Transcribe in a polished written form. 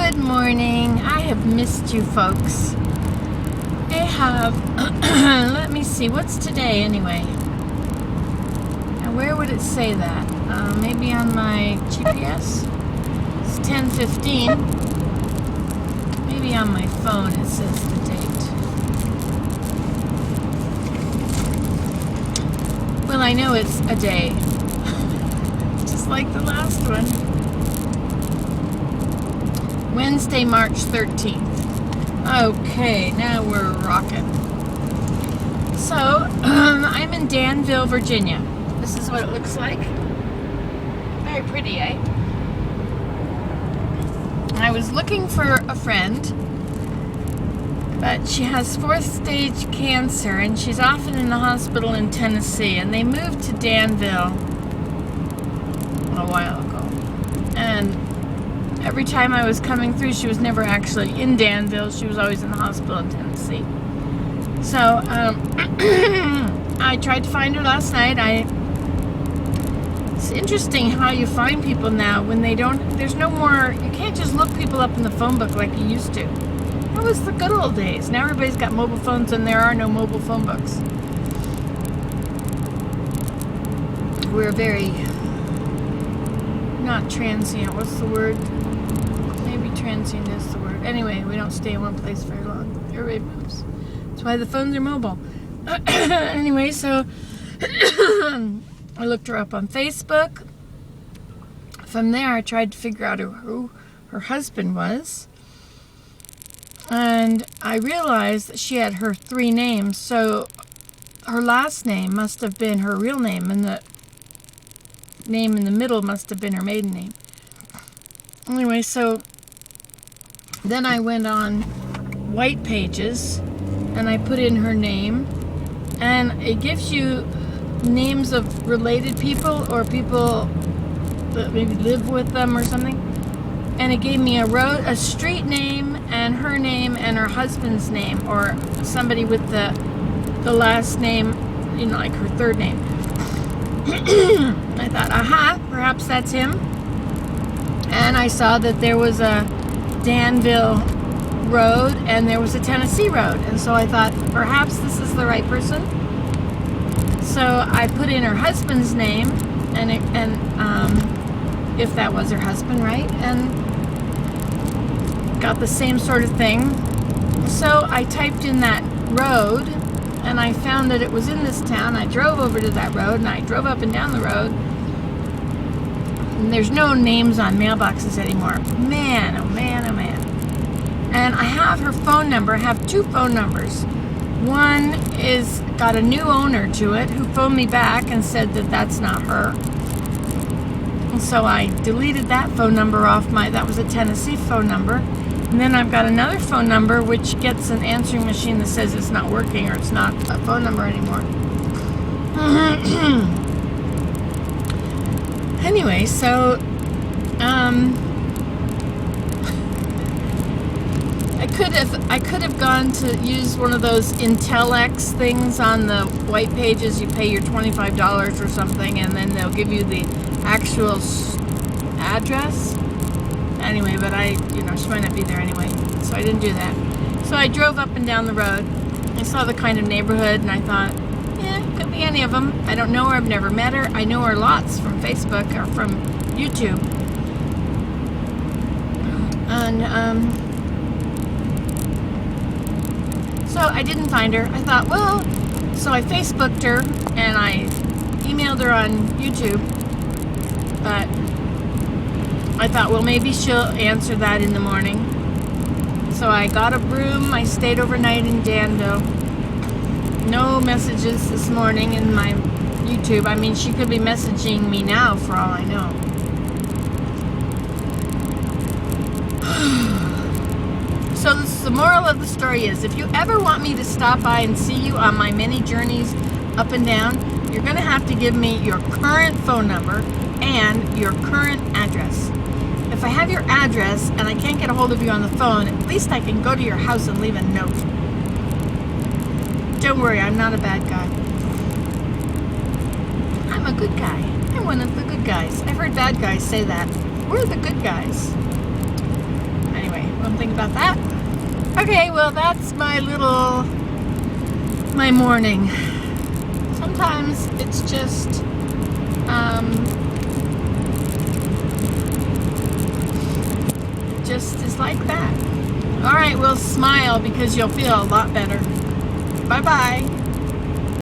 Good morning. I have missed you folks. I have, let me see, what's today anyway? And where would it say that? Maybe on my GPS? It's 10:15. Maybe on my phone it says the date. Well, I know it's a day. Just like the last one. Wednesday, March 13th. Okay, now we're rocking. So, I'm in Danville, Virginia. This is what it looks like. Very pretty, eh? I was looking for a friend, but she has 4th stage cancer, and she's often in the hospital in Tennessee, and they moved to Danville a while ago. And every time I was coming through, she was never actually in Danville. She was always in the hospital in Tennessee. So, I tried to find her last night. It's interesting how you find people now when they don't, there's no more, you can't just look people up in the phone book like you used to. That was the good old days. Now everybody's got mobile phones and there are no mobile phone books. We're very, not transient, what's the word? Maybe transient is the word. Anyway, we don't stay in one place very long. Everybody moves. That's why the phones are mobile. Anyway, so I looked her up on Facebook. From there, I tried to figure out who her husband was. And I realized that she had her 3 names. So her last name must have been her real name, and the name in the middle must have been her maiden name. Anyway, so then I went on White Pages and I put in her name, and it gives you names of related people or people that maybe live with them or something. And it gave me a street name and her name and her husband's name, or somebody with the last name, you know, like her 3rd name. I thought, aha, perhaps that's him. And I saw that there was a Danville road and there was a Tennessee road. And so I thought, perhaps this is the right person. So I put in her husband's name, and if that was her husband, right? And got the same sort of thing. So I typed in that road, and I found that it was in this town. I drove over to that road, and I drove up and down the road. And there's no names on mailboxes anymore. Man, oh man, oh man. And I have her phone number. I have 2 phone numbers. One is got a new owner to it who phoned me back and said that that's not her. And so I deleted that phone number off that was a Tennessee phone number. And then I've got another phone number which gets an answering machine that says it's not working or it's not a phone number anymore. Anyway, so I could have gone to use one of those Intelex things on the White Pages. You pay your $25 or something, and then they'll give you the actual address. Anyway, but she might not be there anyway, so I didn't do that. So I drove up and down the road. I saw the kind of neighborhood, and I thought, yeah, could be any of them. I don't know her. I've never met her. I know her lots from Facebook or from YouTube. And so I didn't find her. I thought, well, so I Facebooked her and I emailed her on YouTube. But I thought, well, maybe she'll answer that in the morning. So I got a room. I stayed overnight in Danville. No messages this morning in my YouTube. I mean, she could be messaging me now for all I know. So the moral of the story is, if you ever want me to stop by and see you on my many journeys up and down, you're going to have to give me your current phone number and your current address. If I have your address and I can't get a hold of you on the phone, at least I can go to your house and leave a note. Don't worry, I'm not a bad guy. I'm a good guy. I'm one of the good guys. I've heard bad guys say that. We're the good guys. Anyway, about that. Okay, well, that's my morning. Sometimes it's just is like that. All right, well, smile because you'll feel a lot better. Bye-bye.